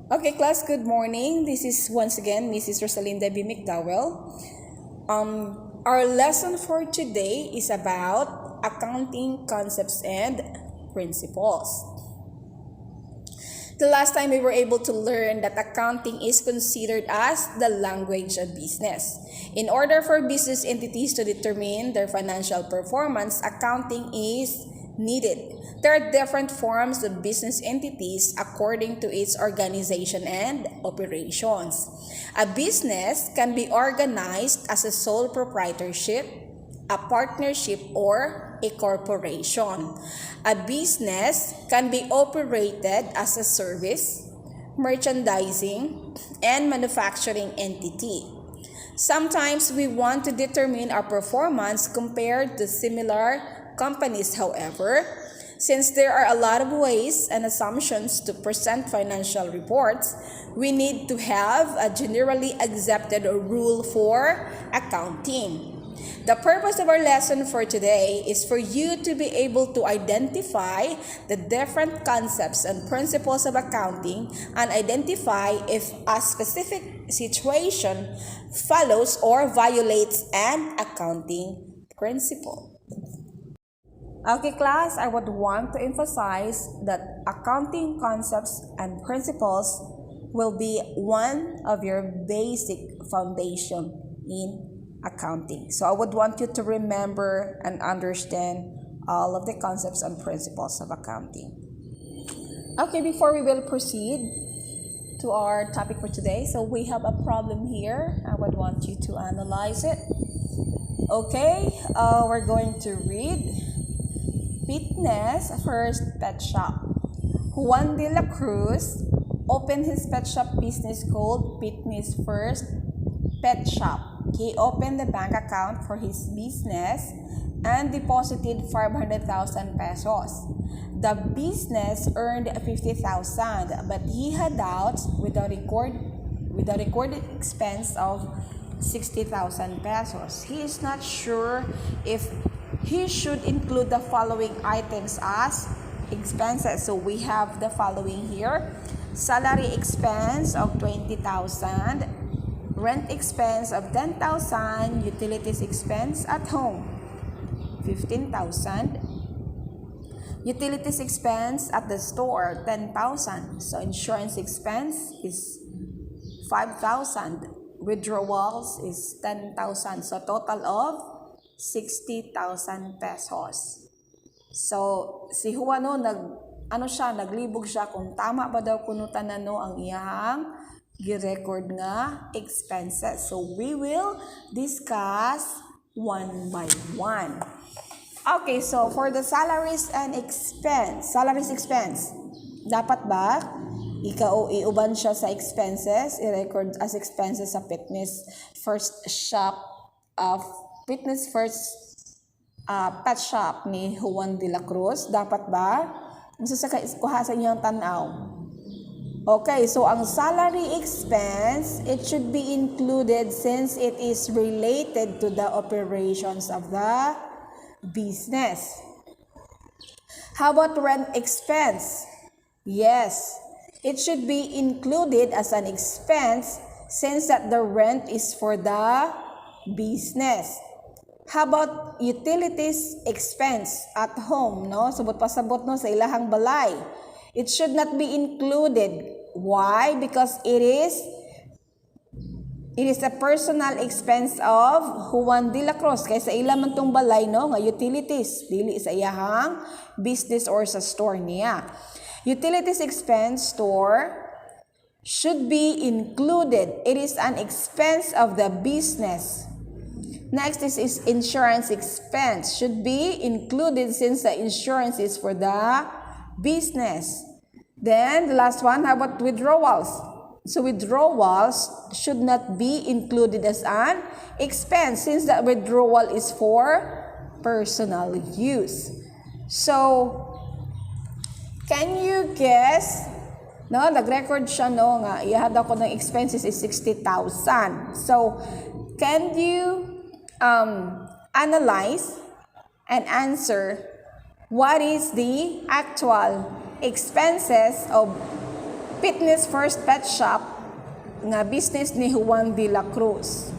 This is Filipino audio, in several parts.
Okay, class, good morning. This is once again Mrs. Rosalinda B. McDowell. Our lesson for today is about accounting concepts and principles. The last time we were able to learn that accounting is considered as the language of business. In order for business entities to determine their financial performance, accounting is needed. There are different forms of business entities according to its organization and operations. A business can be organized as a sole proprietorship, a partnership, or a corporation. A business can be operated as a service, merchandising, and manufacturing entity. Sometimes we want to determine our performance compared to similar companies. However, since there are a lot of ways and assumptions to present financial reports, we need to have a generally accepted rule for accounting. The purpose of our lesson for today is for you to be able to identify the different concepts and principles of accounting and identify if a specific situation follows or violates an accounting principle. Okay, class, I would want to emphasize that accounting concepts and principles will be one of your basic foundation in accounting. So I would want you to remember and understand all of the concepts and principles of accounting. Okay, before we will proceed to our topic for today, so we have a problem here. I would want you to analyze it. Okay, we're going to read Fitness First Pet Shop. Juan de la Cruz opened his pet shop business called Fitness First Pet Shop. He opened the bank account for his business and deposited 500,000 pesos. The business earned 50,000, but he had doubts with a recorded expense of 60,000 pesos. He is not sure if he should include the following items as expenses. So we have the following here: salary expense of 20,000, rent expense of 10,000, utilities expense at home 15,000, utilities expense at the store 10,000. So insurance expense is 5,000, withdrawals is 10,000. So total of 60,000 pesos. So si Juan naglibog siya kung tama ba daw kunutan ang iyang gi-record nga expenses. So we will discuss one by one. Okay, so for the salaries expense, dapat ba iuban siya sa expenses, i-record as expenses sa Fitness First Pet Shop ni Juan de la Cruz? Dapat ba? Kuha sa inyong tanaw. Okay, so ang salary expense, it should be included since it is related to the operations of the business. How about rent expense? Yes, it should be included as an expense since that the rent is for the business. How about utilities expense at home, no? Subot pasabot no sa ilahang balay. It should not be included. Why? Because it is a personal expense of Juan de la Cruz. Kaya sa ilang man tong balay, no, nga utilities, dili sa iyahang business or sa store niya. Utilities expense store should be included. It is an expense of the business. Next is insurance expense. Should be included since the insurance is for the business. Then, the last one, how about withdrawals? So, withdrawals should not be included as an expense since the withdrawal is for personal use. So, can you guess? No, nag-record siya, no, nga, ihad ako ng expenses is 60,000. So, can you analyze and answer what is the actual expenses of Fitness First Pet Shop nga business ni Juan de la Cruz.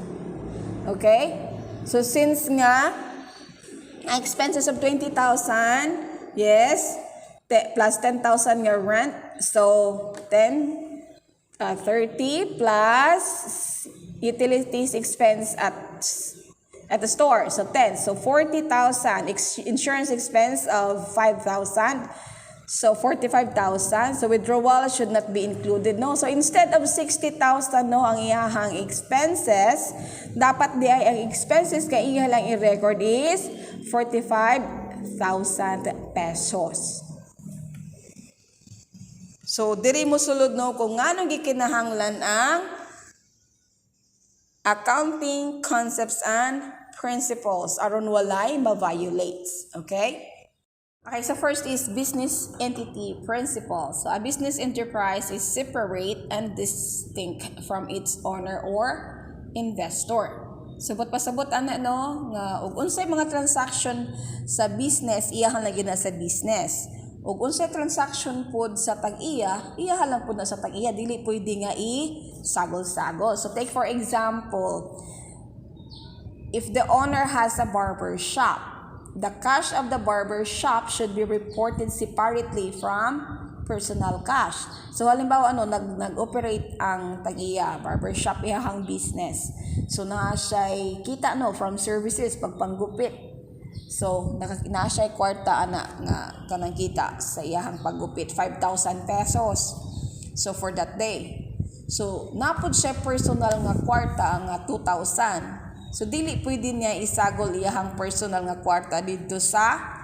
Okay? So since nga expenses of 20,000, yes, plus 10,000 nga rent. So 30 plus utilities expense at the store. So 10. So 40,000 insurance expense of 5,000. So 45,000. So withdrawal should not be included, no? So instead of 60,000, no, ang iyahang expenses, dapat di ay ang expenses kay iya lang i-record is 45,000 pesos. So diri mo sulod, no, kung nganong gikinahanglan ang accounting concepts and principles aron walay ma-violates. Okay? Okay, so first is business entity principles. So a business enterprise is separate and distinct from its owner or investor. Subot pasabot ana, no, nga ug unsay mga transaction sa business iyahan lagi na sa business. Ug unsay transaction pod sa tag-iya, iyahan lang pod na sa tag-iya, dili pwede nga i-sagol-sagol. So take for example, if the owner has a barber shop, the cash of the barber shop should be reported separately from personal cash. So halimbawa nag-operate ang tag-iya barber shop iyahang business. So na siya kita, no, from services pagpanggupit. So na siya kwarta ana nga kanang kita sa iyahang paggupit 5,000 pesos. So for that day. So napod siya personal nga kwarta nga 2,000. So dili pwede niya isagol iyahang personal nga kwarta dito sa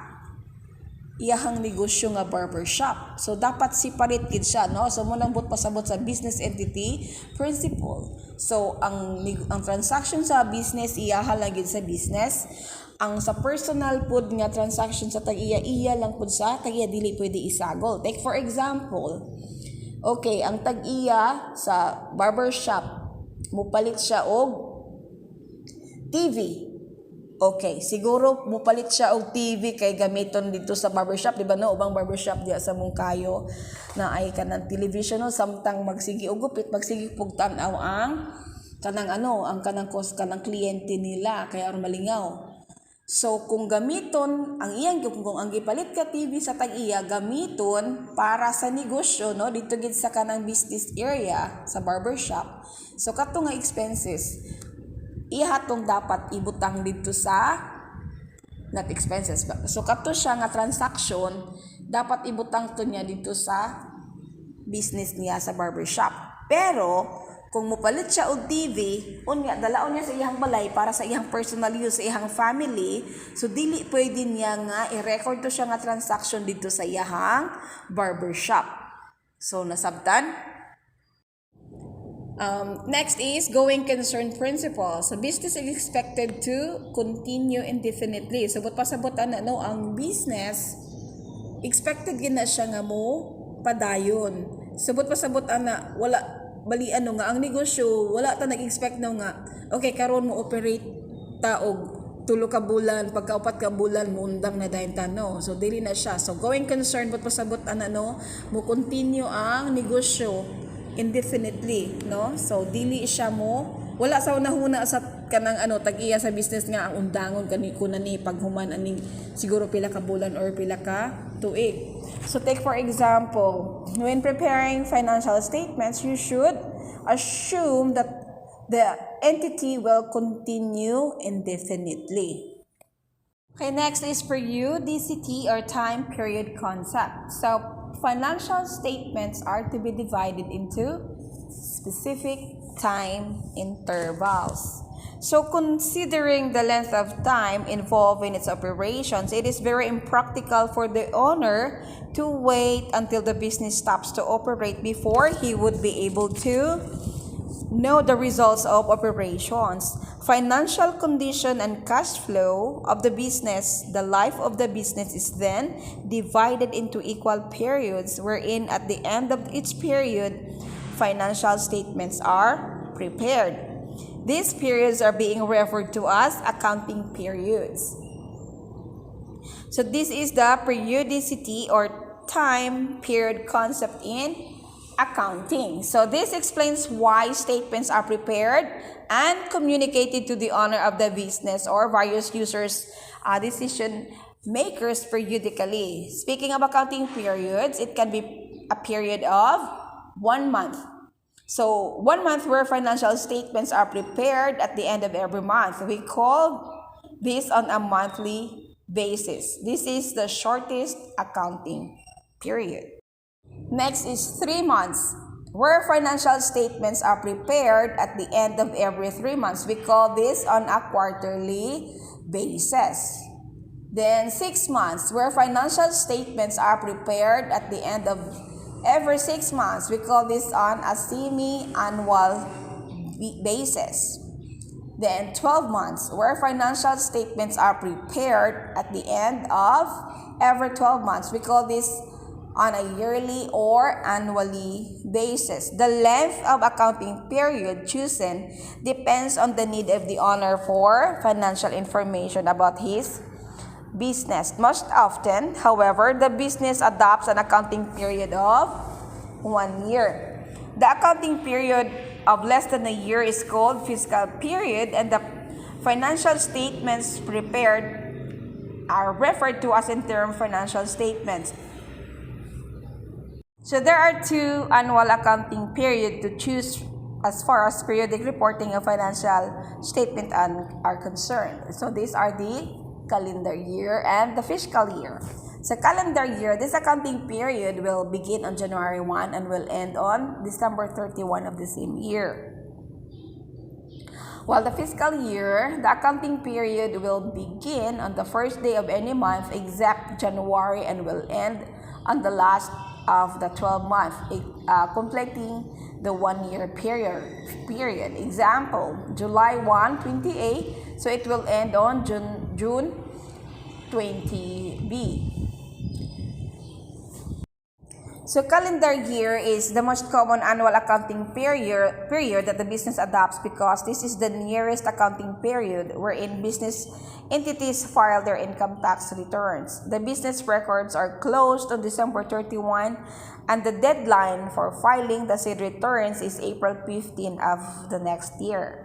iyahang negosyo nga barbershop. So dapat separate gid siya, no? So mo nang pasabot sa business entity principle. So ang transaction sa business iyaha lang gid sa business. Ang sa personal pod nga transaction sa tag-iya lang pod sa tag-iya, dili pwede isagol. Take for example, okay, ang tag-iya sa barbershop mupalit siya og TV. Okay, siguro mupalit siya og TV kay gamiton dito sa barbershop, di ba, no? Ubang barbershop diya sa Mungkayo na ay kanang television, no, samtang magsigi og gupit, magsigi pug tan-aw ang kanang ang kanang kliyente nila kaya aron malingaw. So kung gamiton ang iyang kung ang gipalit ka TV sa tag-iya gamiton para sa negosyo, no, dito gid sa kanang business area sa barbershop. So kato nga expenses ihatong dapat ibutang dito sa not expenses. So kato siya nga transaction dapat ibutang to niya dito sa business niya sa barbershop. Pero kung mupalit siya og TV, unya dalaon niya sa iyang balay para sa iyang personal use, sa iyang family, so dili pwede niya nga i-record to siya nga transaction dito sa iyang barbershop. So nasabtan? Next is going concern principle. So business is expected to continue indefinitely. So pasabot ang business expected gina siya nga mo padayon. Sabot pasabot wala bali nga ang negosyo wala ta nag-expect nga okay karon mo operate ta og 3 ka bulan, pagka 4 ka bulan mo undang na dayon ta, no. So dili na siya. So going concern pasabot mo continue ang negosyo indefinitely, no? So dili siya mo wala sa unahuna sa kanang tag-iya sa business nga ang undangon kunan ni paghuman aning siguro pila ka bulan or pila ka tuig. So take for example, when preparing financial statements, you should assume that the entity will continue indefinitely. Okay, next is periodicity or time period concept. So financial statements are to be divided into specific time intervals. So considering the length of time involved in its operations, it is very impractical for the owner to wait until the business stops to operate before he would be able to know the results of operations, financial condition, and cash flow of the business. The life of the business is then divided into equal periods, wherein at the end of each period, financial statements are prepared. These periods are being referred to as accounting periods. So this is the periodicity or time period concept in accounting. So this explains why statements are prepared and communicated to the owner of the business or various users, decision makers periodically. Speaking of accounting periods, it can be a period of 1 month. So 1 month where financial statements are prepared at the end of every month. We call this on a monthly basis. This is the shortest accounting period. Next is 3 months, where financial statements are prepared at the end of every 3 months. We call this on a quarterly basis. Then 6 months, where financial statements are prepared at the end of every 6 months. We call this on a semi-annual basis. Then 12 months, where financial statements are prepared at the end of every 12 months. We call this on a yearly or annually basis. The length of accounting period chosen depends on the need of the owner for financial information about his business. Most often, however, the business adopts an accounting period of 1 year. The accounting period of less than a year is called fiscal period, and the financial statements prepared are referred to as interim financial statements. So there are 2 annual accounting periods to choose as far as periodic reporting of financial statement are concerned. So these are the calendar year and the fiscal year. So calendar year, this accounting period will begin on January 1 and will end on December 31 of the same year. While the fiscal year, the accounting period will begin on the first day of any month except January and will end on the last of the 12 months, completing the 1 year period. Example, July 1, 28, so it will end on June 20B. So calendar year is the most common annual accounting period that the business adopts because this is the nearest accounting period wherein business entities file their income tax returns. The business records are closed on December 31 and the deadline for filing the said returns is April 15 of the next year.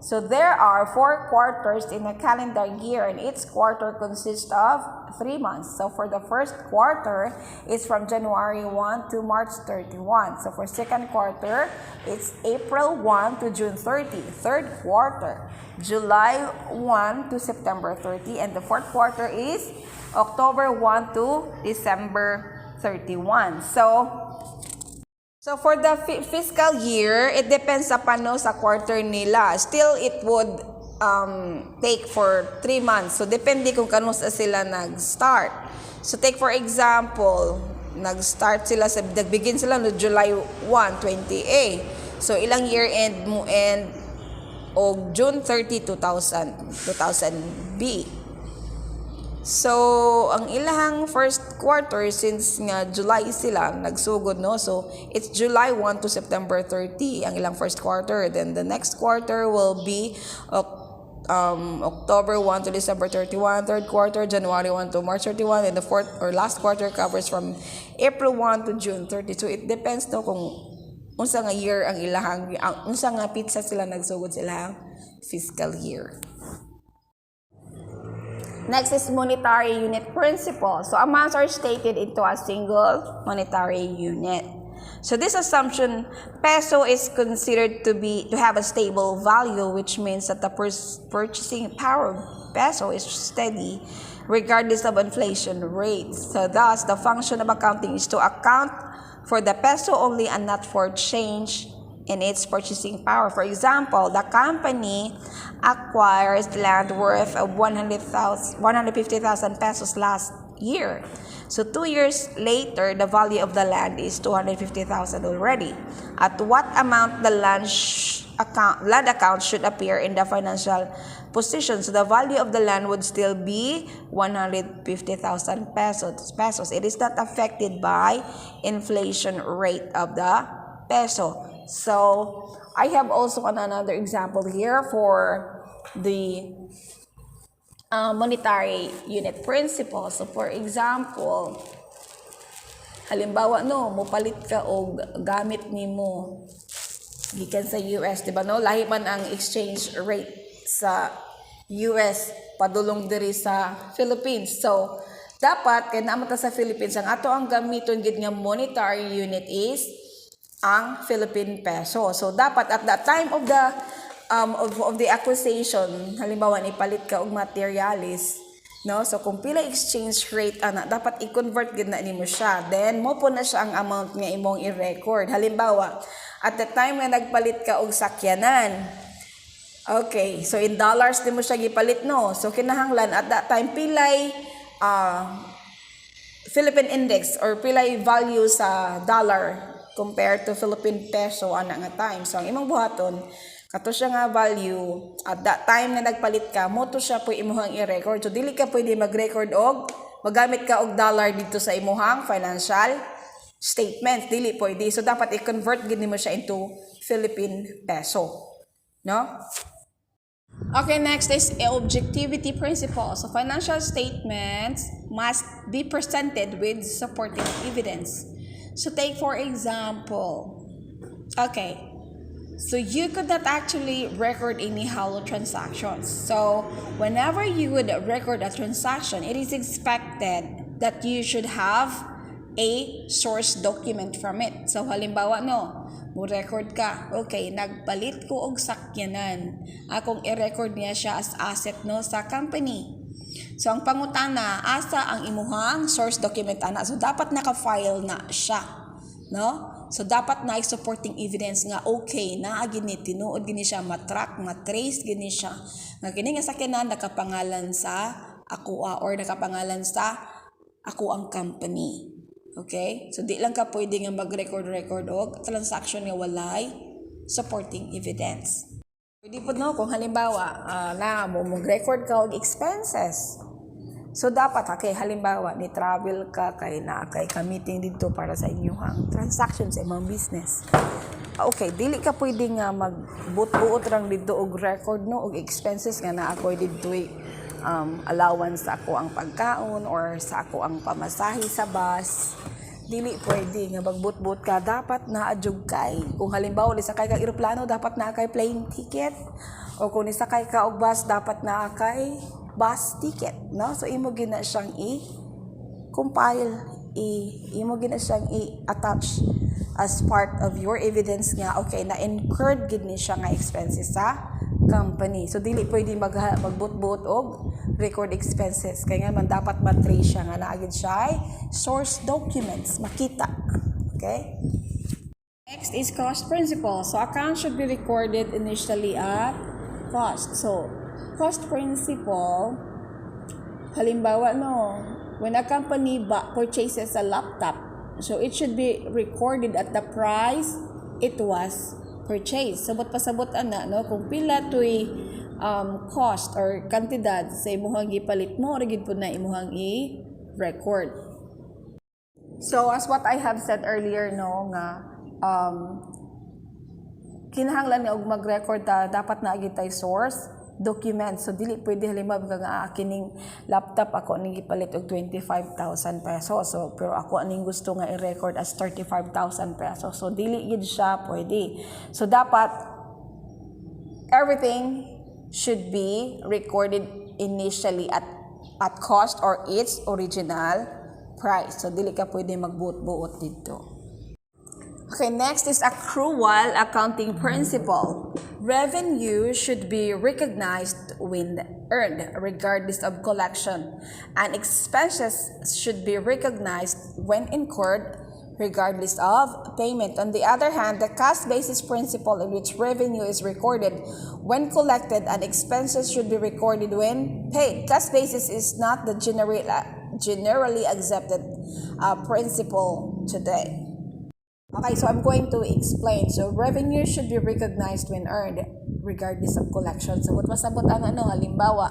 So there are 4 quarters in a calendar year and each quarter consists of 3 months. So for the first quarter, it's from January 1 to March 31. So for second quarter, it's April 1 to June 30. Third quarter, July 1 to September 30. And the fourth quarter is October 1 to December 31. So for the fiscal year, it depends upon sa quarter nila. Still, it would take for 3 months. So depende kung kano sila nag-start. So take for example, nagbigin sila no July 1, 28. So ilang year end mo end o June 30, 2000B. So, ang ilahang first quarter, since nga July sila, nagsugod, no? So, it's July 1 to September 30, ang ilang first quarter. Then, the next quarter will be October 1 to December 31. Third quarter, January 1 to March 31. And the fourth or last quarter covers from April 1 to June 30. So, it depends, no, kung unsa nga year ang ilahang, unsa nga pizza sila nagsugod sila fiscal year. Next is monetary unit principle. So amounts are stated into a single monetary unit. So this assumption, peso is considered to have a stable value, which means that the purchasing power of peso is steady regardless of inflation rates. So thus, the function of accounting is to account for the peso only and not for change in its purchasing power. For example, the company acquires land worth of 150,000 pesos last year. So 2 years later, the value of the land is 250,000 already. At what amount the land account should appear in the financial position? So the value of the land would still be 150,000 pesos. It is not affected by inflation rate of the peso. So I have also another example here for the monetary unit principle. So for example, Halimbawa no, mopalit ka og gamit nimo gikan sa US, di ba no? Lahi man ang exchange rate sa US padulong diri sa Philippines. So dapat kay naman ta sa Philippines ang ato ang gamiton gid nga monetary unit is ang Philippine peso. So dapat at the time of the of the acquisition, halimbawa ipalit ka og materialis, no? So kung pila exchange rate ana, dapat i-convert gid na nimo siya. Then mo po na siya ang amount nga imong i-record. Halimbawa, at the time nga nagpalit ka og sakyanan, okay, so in dollars di mo siya gipalit, no? So kinahanglan at that time pilay Philippine index or pilay value sa dollar compared to Philippine peso ana nga time. So ang imong buhaton kato siya nga value at that time nga nagpalit ka, mo to siya po imuhang i-record. So dili ka pwede mag-record og magamit ka og dollar dito sa imuhang financial statement, dili pwede. So dapat i-convert gid nimo siya into Philippine peso, no? Okay, next is objectivity principle. So financial statements must be presented with supporting evidence. So take for example, okay, so you could not actually record any hollow transactions. So whenever you would record a transaction, it is expected that you should have a source document from it. So halimbawa no, mo record ka, okay, nagpalit ko og sakyanan, akong i-record niya siya as asset no sa company. So ang pangutana, asa ang imuhang source document ana? So dapat naka-file na siya, no? So dapat na supporting evidence nga okay na gini tinuod gini siya, matrack, matrace gini siya nga kini nga sakyanan nakapangalan sa Accrual or nakapangalan sa ako ang company. Okay? So di lang ka pwede nga mag-record og transaction nga walay supporting evidence. Pwede po no kung halimbawa na mo mag-record ka og expenses. So dapat okay, halimbawa ni travel ka kay na kay ka-meeting dito para sa inyong transactions sa imong business. Okay, dili ka pwede nga magbuot-buot rang dito og record no og expenses nga na ako dito allowance sa ako ang pagkaon or sa ako ang pamasahe sa bus. Dili pwede nga magbut-but ka, dapat na adjug kay. Kung halimbawa ni sakay ka eroplano, dapat na kay plane ticket. O kung ni sakay ka og bus, dapat na kay bus ticket, no? So imo gina siyang i-compile, imo gina siyang i-attach as part of your evidence nga okay na incurred gid ni siya nga expenses sa company. So dili pwede magbut-but og record expenses kay nga man dapat matrace siya nga naagid siya source documents makita. Okay? Next is cost principle. So account should be recorded initially at cost. So cost principle, halimbawa no, when a company purchases a laptop, so it should be recorded at the price it was purchased. Sabot pasabot ana no kung pila toy cost or kantidad sa imuhang gipalit mo, rigid po na imuhang i-record. So as what I have said earlier no nga kinahanglan nga og mag-record dapat na agid tay source document. So dili pwede halimbawa nga kining laptop ako ning gipalit og 25,000 pesos. So pero ako aning gusto nga i-record as 35,000 pesos. So dili gid siya pwede. So dapat everything should be recorded initially at cost or its original price. So dili ka pwede magbuot-buot dito. Okay, next is accrual accounting principle. Revenue should be recognized when earned, regardless of collection, and expenses should be recognized when incurred, regardless of payment. On the other hand, the cost basis principle, in which revenue is recorded when collected and expenses should be recorded when paid. Cost basis is not the generally accepted principle today. Okay, so I'm going to explain. So, revenue should be recognized when earned, regardless of collection. So, masabot ang halimbawa,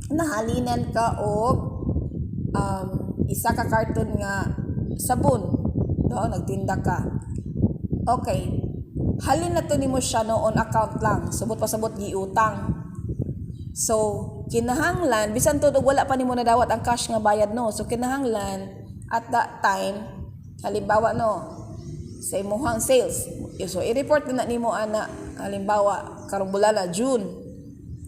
nahalinan ka o isa ka karton nga sabon, no? Nagtinda ka. Okay, halin na to nimo siya no on account lang. Sabot pasabot giutang. So, kinahanglan, bisan to wala pa nimo nadawat ang cash nga bayad no. So, kinahanglan at that time, halimbawa no, sa imuhang sales. So, i-report na nimo ana, halimbawa, karong bulan na June,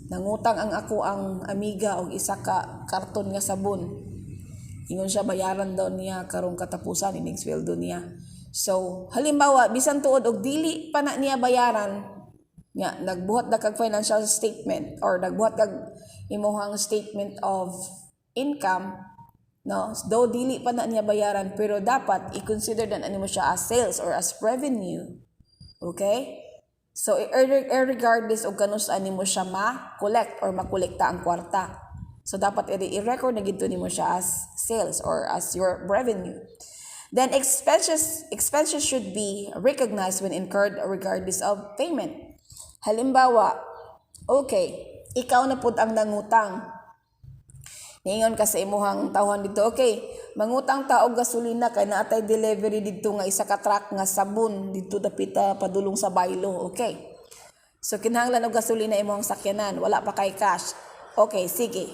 nangutang ang ako ang amiga og isa ka karton nga sabon. Ingon siya bayaran daw niya karong katapusan ining sweldo niya. So, halimbawa, bisan tuod og dili pa na niya bayaran, nga nagbuhat na kag financial statement or nagbuhat kag imuhang statement of income, no, though dili pa na niya bayaran pero dapat i-consider na nimo siya as sales or as revenue. Okay? So regardless og kanus nimo siya ma-collect or makolekta ang kwarta, so dapat i-record na gid nimo siya as sales or as your revenue. Then expenses should be recognized when incurred regardless of payment. Halimbawa, okay, ikaw na pud ang nangutang. Ningon ka sa imuhang tawhan dito, okay, mangutang ta og gasolina kay naatay delivery dito nga isa ka truck nga sabon dito dapita padulong sa baylo, okay. So kinahanglan og gasolina imong sakyanan, wala pa kay cash. Okay, sige.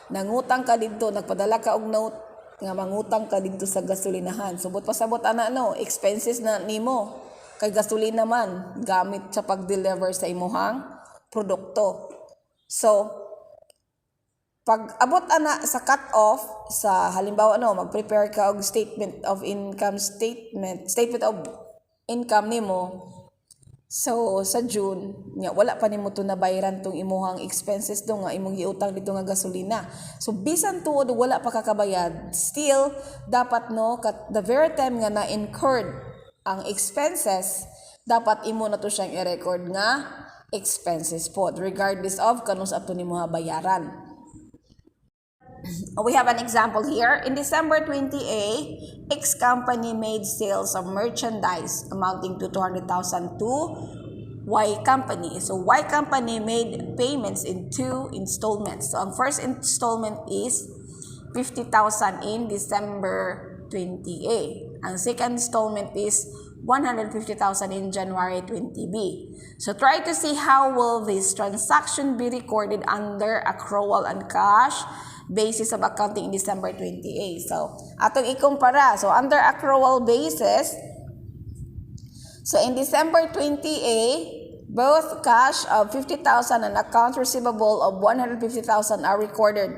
Nangutang ka dito, nagpadala ka og note nga mangutang ka dito sa gasolinahan. Subot pasabot ana no, expenses na nimo. Kay gasolina man gamit sa pag-deliver sa imuhang produkto. So, pag abot ana sa cut-off, sa halimbawa no, mag-prepare ka og statement of income nimo. So, sa June, wala pa nimo to nabayaran tong imuhang expenses do nga imong giutang dito nga gasolina. So, bisan tuod wala pa kakabayad, still dapat no, the very time nga na-incurred ang expenses, dapat imo na to siyang i-record nga expenses po, regardless of kanus ato nimo bayaran. We have an example here. In December 20A, X company made sales of merchandise amounting to 200,000 to Y company. So Y company made payments in 2 installments. So ang first installment is 50,000 in December 20A. Ang second installment is 150,000 in January 20B. So try to see how will this transaction be recorded under accrual and cash basis of accounting in December 20A. So atong ikumpara. So under accrual basis, so in December 20A, both cash of 50,000 and accounts receivable of 150,000 are recorded.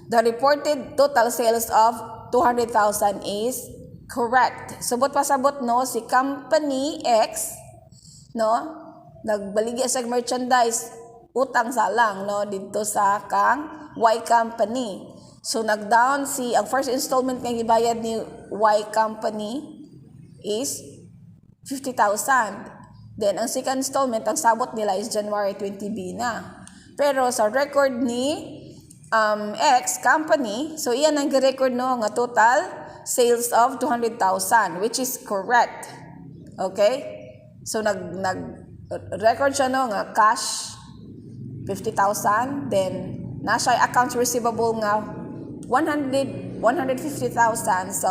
The reported total sales of 200,000 is correct. Subot pasabot no, si company X no, nagbaligya sa merchandise, utang sa lang no dito sa kang Y company. So nagdown ang first installment nga gibayad ni Y company is 50,000. Then ang second installment ang sabot nila is January 20B na. Pero sa record ni X company, so iyan ang gi-record no nga total sales of 200,000, which is correct. Okay? So nag-record siya no nga cash 50,000, then nasa accounts receivable nga 150,000. So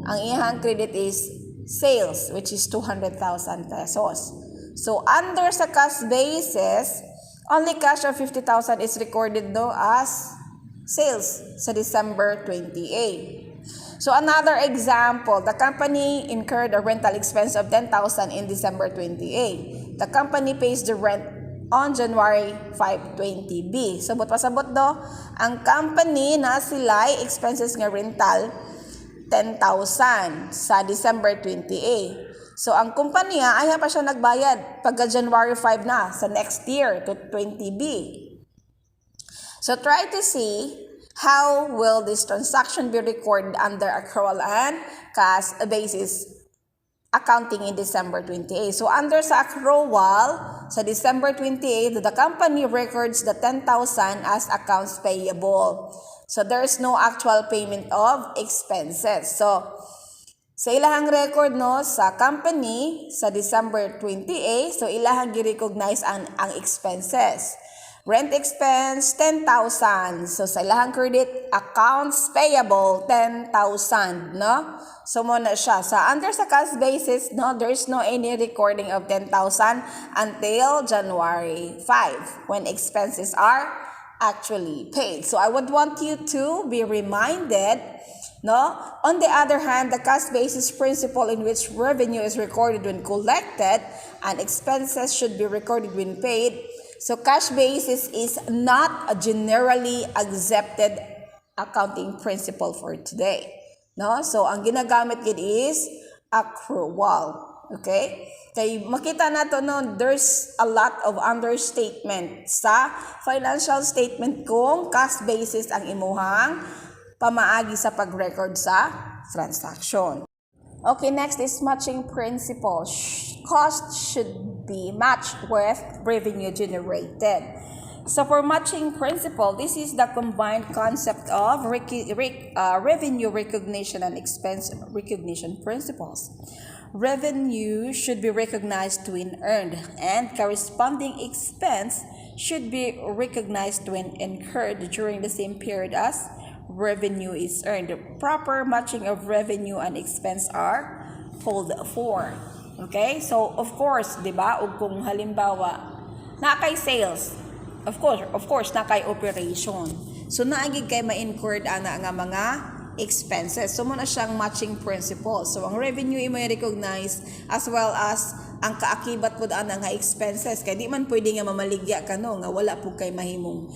ang iyang credit is sales, which is 200,000 pesos. So under sa cash basis, only cash of 50,000 is recorded no as sales sa December 28. So another example, the company incurred a rental expense of 10,000 in December 28. The company pays the rent on January 5, 20B. Sabot pasabot do, ang company na sila expenses nga rental 10,000 sa December 28. So ang kumpanya ay pa siya nagbayad pagka January 5 na sa next year to 20B. So try to see how will this transaction be recorded under accrual and cash basis accounting in December 28. So under sa accrual sa December 28, the company records the 10,000 as accounts payable. So there's no actual payment of expenses. So sa ilahang record no sa company sa December 28, so ilahang gi-recognize ang expenses. Rent expense, 10,000. So, sa ilahang credit, accounts payable, 10,000, no? So, muna siya. Sa under sa cash basis, no, there's no any recording of 10,000 until January 5, when expenses are actually paid. So I would want you to be reminded, no? On the other hand, the cost basis principle in which revenue is recorded when collected and expenses should be recorded when paid. So cash basis is not a generally accepted accounting principle for today. No? So ang ginagamit gid is accrual. Okay? Kay makita nato no, there's a lot of understatement sa financial statement kung cash basis ang imuhang pamaagi sa pag-record sa transaction. Okay, next is matching principle. Cost should be matched with revenue generated. So for matching principle, this is the combined concept of revenue recognition and expense recognition principles. Revenue should be recognized when earned, and corresponding expense should be recognized when incurred during the same period as revenue is earned. Proper matching of revenue and expense are called for. Okay? So, of course, di ba? O kung halimbawa, nakay sales, of course, nakay operation. So, naagig kay ma-incurred ana nga mga expenses. So, muna siyang matching principle. So, ang revenue may recognize as well as ang kaakibat po ana nga expenses. Kaya di man pwede nga mamaligya ka no, nga wala po kay mahimong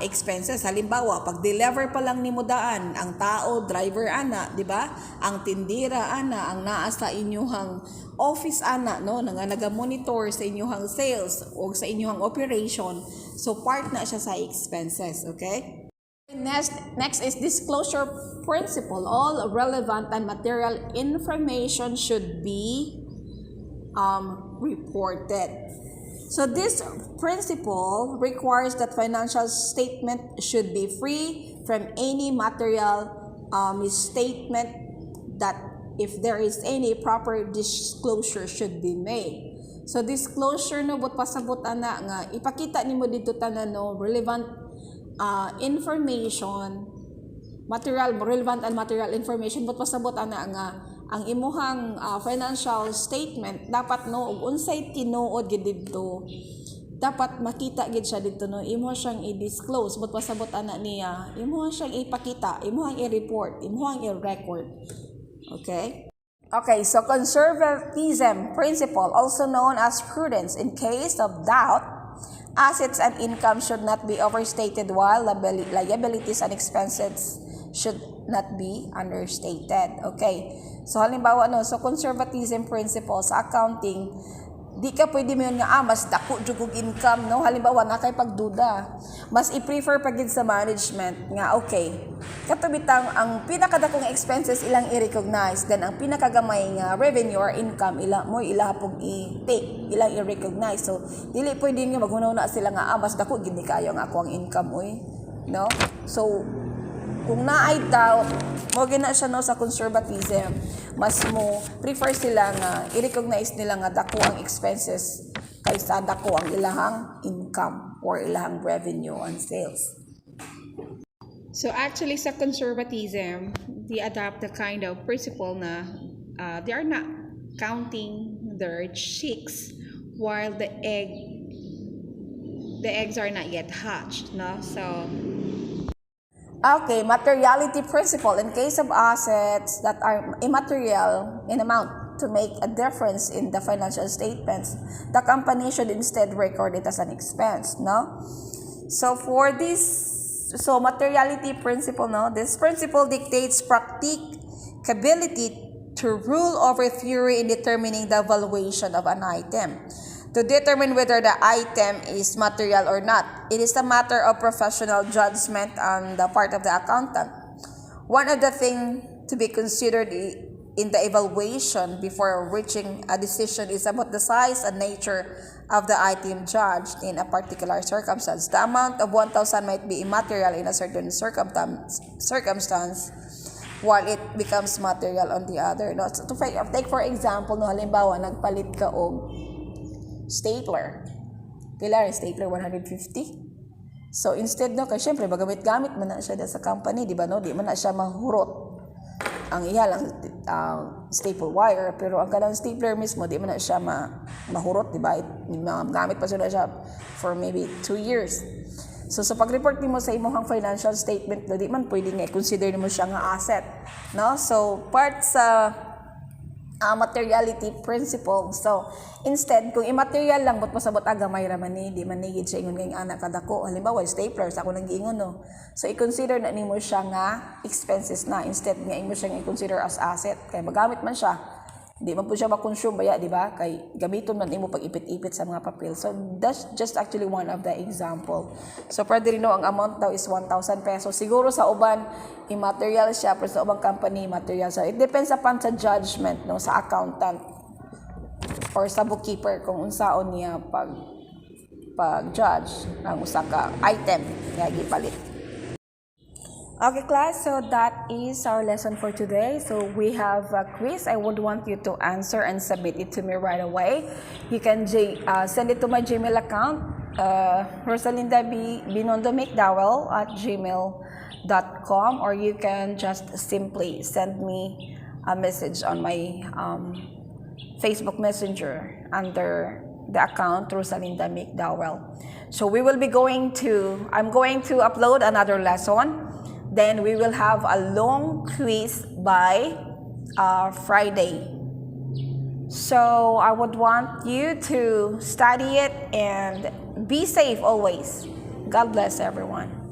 expenses. Halimbawa, pag deliver pa lang ni mo daan, ang tao, driver ana, di ba? Ang tindira ana, ang naa sa inyuhang office ana, no, nga naga-monitor sa inyuhang sales o sa inyuhang operation. So, part na siya sa expenses, okay? Next is disclosure principle. All relevant and material information should be reported. So this principle requires that financial statement should be free from any material misstatement, that if there is any proper disclosure should be made. So disclosure no, but pasabot ana nga ipakita nimo dito tanan no, relevant information, relevant and material information, but pasabot ana nga ang imuhang financial statement dapat no, ug unsay tinuod gid didto, dapat makita gid siya dito no, imo siyang i-disclose, but pasabot ana niya, imo siyang ipakita, imo ang i-report, imo ang i-record. Okay? Okay, so conservatism principle, also known as prudence. In case of doubt, assets and income should not be overstated, while liabilities and expenses should not be understated. Okay. So halimbawa no, so conservatism principle sa accounting, di ka pwede mo yun nga mas dako jud og income no. Halimbawa na kay pagduda, mas i-prefer pagid sa management nga okay, katubitang ang pinakadakong expenses ilang i-recognize, then ang pinakagamay nga revenue or income ila pog i-take, ilang i-recognize. So dili pwede nga maghunaw na sila nga mas dako gid ni kayo nga ako ang income oy, no. So kung naay doubt, mo gina siya no sa conservatism, mas mo prefer sila nga i-recognize nila nga dako ang expenses kaysa dako ang ilahang income or ilahang revenue on sales. So actually sa conservatism, they adopt the kind of principle na they are not counting their chicks while the eggs are not yet hatched, no? So okay, materiality principle. In case of assets that are immaterial in amount to make a difference in the financial statements, the company should instead record it as an expense, no? So for this, so materiality principle, no? This principle dictates practicability to rule over theory in determining the valuation of an item. To determine whether the item is material or not, it is a matter of professional judgment on the part of the accountant. One of the things to be considered in the evaluation before reaching a decision is about the size and nature of the item judged in a particular circumstance. The amount of 1,000 might be immaterial in a certain circumstance, while it becomes material on the other. No? So take for example, no, halimbawa, nagpalit ka og stapler. Kailan stapler 150. So instead no, kay syempre magamit-gamit man na siya sa company, di ba no? Di man na siya mahurot ang iya lang staple wire, pero ang kanang stapler mismo di man na siya mahurot, di ba? Magamit pa siya for maybe 2 years. So sa pag-report nimo sa imong financial statement, di man pwede nga i-consider nimo siya nga asset, no? So part sa materiality principle. So, instead, kung immaterial lang, ba't masabot gamay raman ni, di man nigid siya ingon ngayong anak kadako. Halimbawa, stapler, sa ako nang giingon, no? So, i-consider na nimo siya nga expenses na. Instead, nga imo siya i-consider as asset. Kaya magamit man siya. Di man po siya makonsume baya, di ba? Kay gamiton man imo pag ipit-ipit sa mga papel. So, that's just actually one of the example. So, pwede rin no, ang amount daw is 1,000 pesos. Siguro sa uban, immaterial siya, pero sa ubang company, material siya. It depends upon sa judgment, no, sa accountant or sa bookkeeper kung unsaon niya pag-judge ng usa ka item nga gipalit. Okay, class, so that is our lesson for today. So we have a quiz. I would want you to answer and submit it to me right away. You can send it to my Gmail account, rosalinda.binondomcdowell@gmail.com, or you can just simply send me a message on my Facebook Messenger under the account Rosalinda McDowell. So I'm going to upload another lesson. Then we will have a long quiz by Friday. So I would want you to study it and be safe always. God bless everyone.